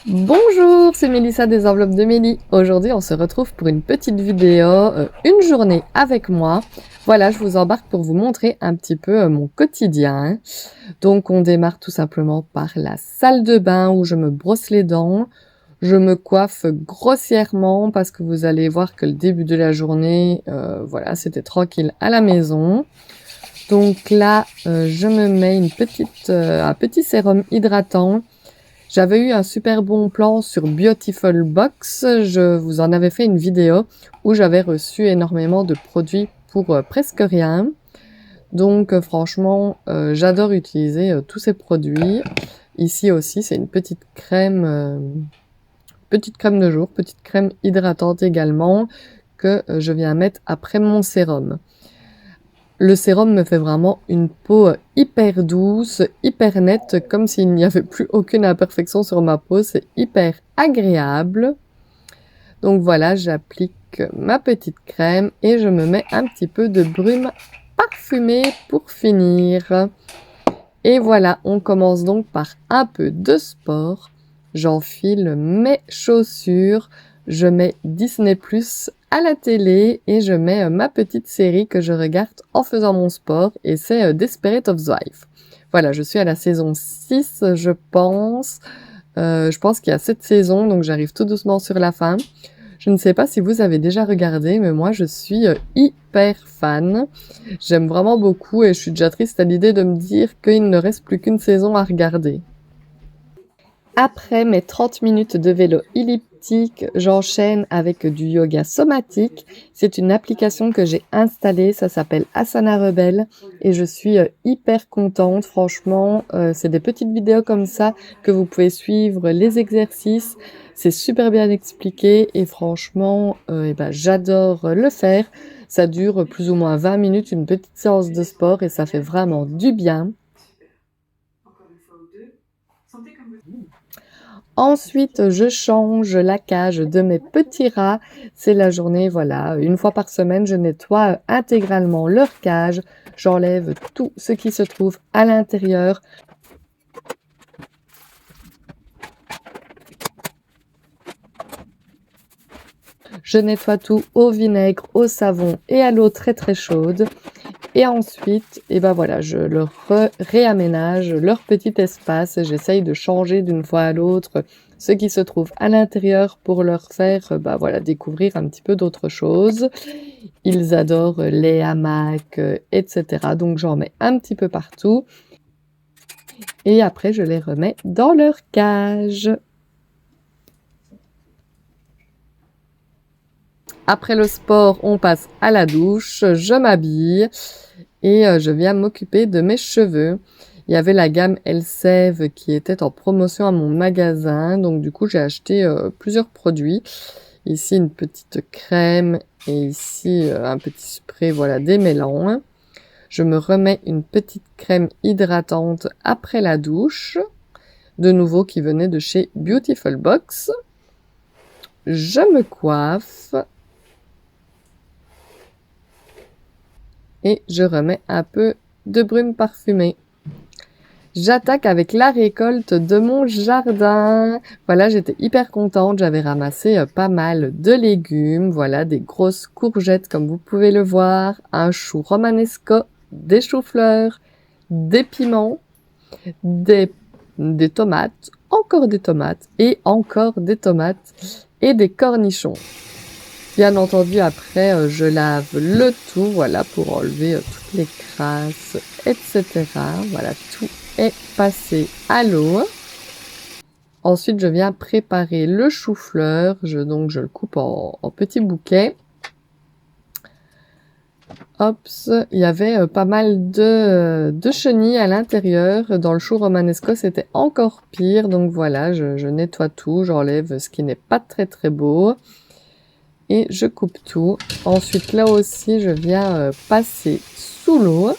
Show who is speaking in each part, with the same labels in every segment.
Speaker 1: Bonjour, c'est Mélissa des enveloppes de Mélie. Aujourd'hui, on se retrouve pour une petite vidéo, une journée avec moi. Voilà, je vous embarque pour vous montrer un petit peu mon quotidien. Donc, on démarre tout simplement par la salle de bain où je me brosse les dents. Je me coiffe grossièrement parce que vous allez voir que le début de la journée, voilà, c'était tranquille à la maison. Donc là, je me mets un petit sérum hydratant. J'avais eu un super bon plan sur Beautiful Box. Je vous en avais fait une vidéo où j'avais reçu énormément de produits pour presque rien. Donc franchement, j'adore utiliser tous ces produits. Ici aussi, c'est une petite crème de jour, petite crème hydratante également que je viens mettre après mon sérum. Le sérum me fait vraiment une peau hyper douce, hyper nette, comme s'il n'y avait plus aucune imperfection sur ma peau. C'est hyper agréable. Donc voilà, j'applique ma petite crème et je me mets un petit peu de brume parfumée pour finir. Et voilà, on commence donc par un peu de sport. J'enfile mes chaussures, je mets Disney+ à la télé et je mets ma petite série que je regarde en faisant mon sport et c'est Desperate Housewives. Voilà, je suis à la saison 6, je pense. Je pense qu'il y a 7 saisons, donc j'arrive tout doucement sur la fin. Je ne sais pas si vous avez déjà regardé, mais moi je suis hyper fan. J'aime vraiment beaucoup et je suis déjà triste à l'idée de me dire qu'il ne reste plus qu'une saison à regarder. Après mes 30 minutes de vélo elliptique, j'enchaîne avec du yoga somatique. C'est une application que j'ai installée, ça s'appelle Asana Rebelle et je suis hyper contente. Franchement, c'est des petites vidéos comme ça que vous pouvez suivre les exercices. C'est super bien expliqué et franchement, j'adore le faire. Ça dure plus ou moins 20 minutes, une petite séance de sport et ça fait vraiment du bien. Ensuite, je change la cage de mes petits rats. C'est la journée, voilà, une fois par semaine, je nettoie intégralement leur cage. J'enlève tout ce qui se trouve à l'intérieur. Je nettoie tout au vinaigre, au savon et à l'eau très très chaude. Et ensuite, voilà, je leur réaménage leur petit espace. J'essaye de changer d'une fois à l'autre ce qui se trouve à l'intérieur pour leur faire, découvrir un petit peu d'autres choses. Ils adorent les hamacs, etc. Donc j'en mets un petit peu partout. Et après, je les remets dans leur cage. Après le sport, on passe à la douche, je m'habille et je viens m'occuper de mes cheveux. Il y avait la gamme Elseve qui était en promotion à mon magasin, donc du coup j'ai acheté plusieurs produits. Ici une petite crème et ici un petit spray, voilà, démêlant. Je me remets une petite crème hydratante après la douche, de nouveau qui venait de chez Beautiful Box. Je me coiffe. Et je remets un peu de brume parfumée. J'attaque avec la récolte de mon jardin. Voilà, j'étais hyper contente. J'avais ramassé pas mal de légumes. Voilà, des grosses courgettes comme vous pouvez le voir, un chou romanesco, des choux-fleurs, des piments, des tomates, encore des tomates et encore des tomates et des cornichons. Bien entendu, après, je lave le tout, voilà, pour enlever toutes les crasses, etc. Voilà, tout est passé à l'eau. Ensuite, je viens préparer le chou-fleur. Donc, je le coupe en petits bouquets. Hop, il y avait pas mal de chenilles à l'intérieur. Dans le chou romanesco, c'était encore pire. Donc voilà, je nettoie tout, j'enlève ce qui n'est pas très très beau. Et je coupe tout. Ensuite, là aussi, je viens passer sous l'eau.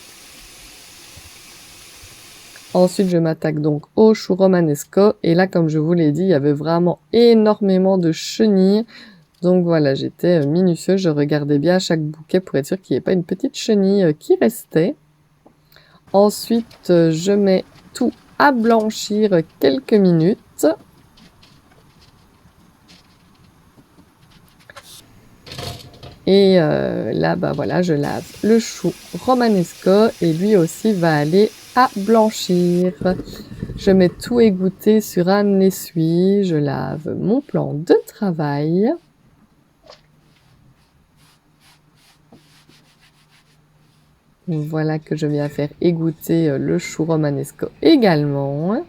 Speaker 1: Ensuite, je m'attaque donc au chou romanesco. Et là, comme je vous l'ai dit, il y avait vraiment énormément de chenilles. Donc voilà, j'étais minutieuse. Je regardais bien chaque bouquet pour être sûr qu'il n'y ait pas une petite chenille qui restait. Ensuite, je mets tout à blanchir quelques minutes. Et là, bah voilà, je lave le chou romanesco et lui aussi va aller à blanchir. Je mets tout égoutté sur un essuie, je lave mon plan de travail. Voilà que je viens faire égoutter le chou romanesco également.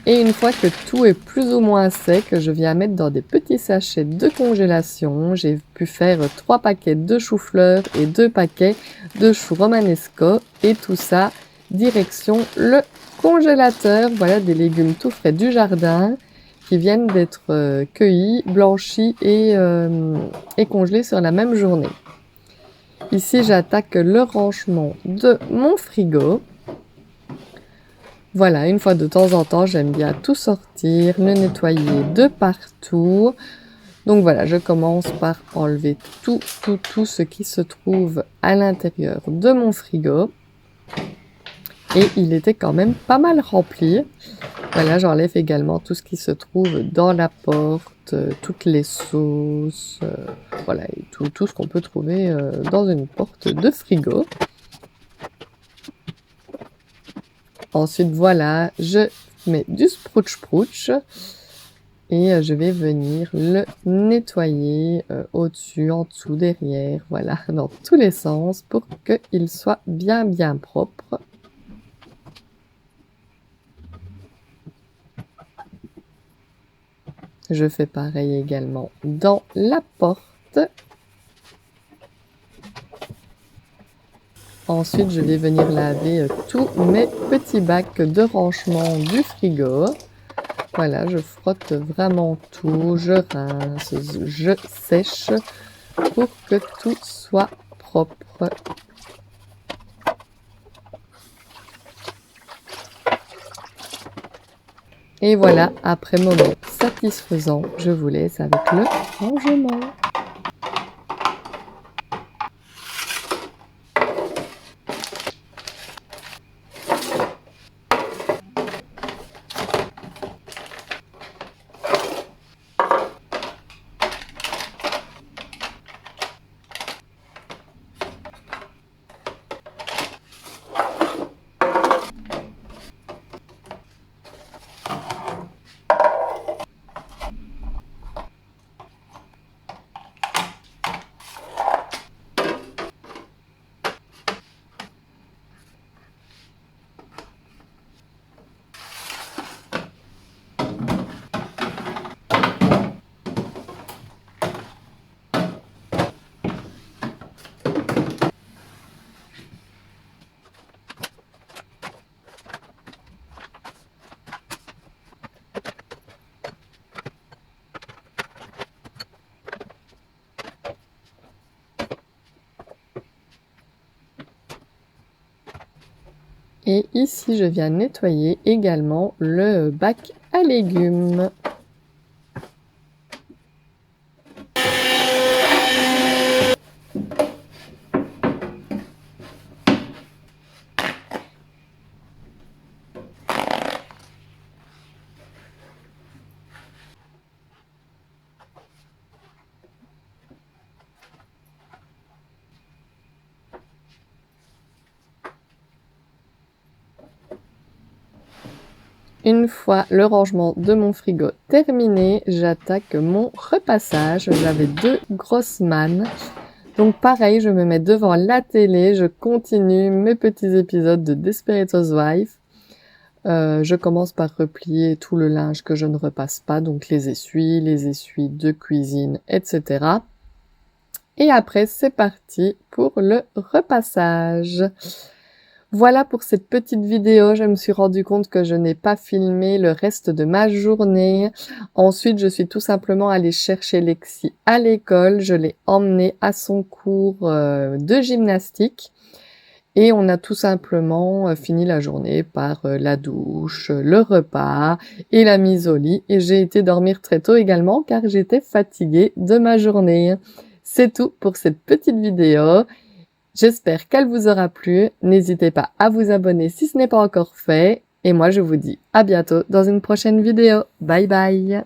Speaker 1: Et une fois que tout est plus ou moins sec, je viens mettre dans des petits sachets de congélation. J'ai pu faire 3 paquets de chou-fleur et 2 paquets de chou romanesco. Et tout ça, direction le congélateur. Voilà des légumes tout frais du jardin qui viennent d'être cueillis, blanchis et congelés sur la même journée. Ici, j'attaque le rangement de mon frigo. Voilà, une fois de temps en temps, j'aime bien tout sortir, le nettoyer de partout. Donc voilà, je commence par enlever tout ce qui se trouve à l'intérieur de mon frigo. Et il était quand même pas mal rempli. Voilà, j'enlève également tout ce qui se trouve dans la porte, toutes les sauces, voilà, et tout ce qu'on peut trouver dans une porte de frigo. Ensuite, voilà, je mets du sprouch et je vais venir le nettoyer au-dessus, en dessous, derrière, voilà, dans tous les sens pour qu'il soit bien propre. Je fais pareil également dans la porte. Ensuite, je vais venir laver tous mes petits bacs de rangement du frigo. Voilà, je frotte vraiment tout, je rince, je sèche pour que tout soit propre. Et voilà, après moment satisfaisant, je vous laisse avec le rangement. Et ici, je viens nettoyer également le bac à légumes. Une fois le rangement de mon frigo terminé, j'attaque mon repassage. J'avais 2 grosses mannes. Donc pareil, je me mets devant la télé, je continue mes petits épisodes de Desperate Housewives. Je commence par replier tout le linge que je ne repasse pas, donc les essuies de cuisine, etc. Et après, c'est parti pour le repassage. Voilà pour cette petite vidéo, je me suis rendu compte que je n'ai pas filmé le reste de ma journée. Ensuite, je suis tout simplement allée chercher Lexi à l'école, je l'ai emmenée à son cours de gymnastique et on a tout simplement fini la journée par la douche, le repas et la mise au lit et j'ai été dormir très tôt également car j'étais fatiguée de ma journée. C'est tout pour cette petite vidéo. J'espère qu'elle vous aura plu. N'hésitez pas à vous abonner si ce n'est pas encore fait. Et moi, je vous dis à bientôt dans une prochaine vidéo. Bye bye!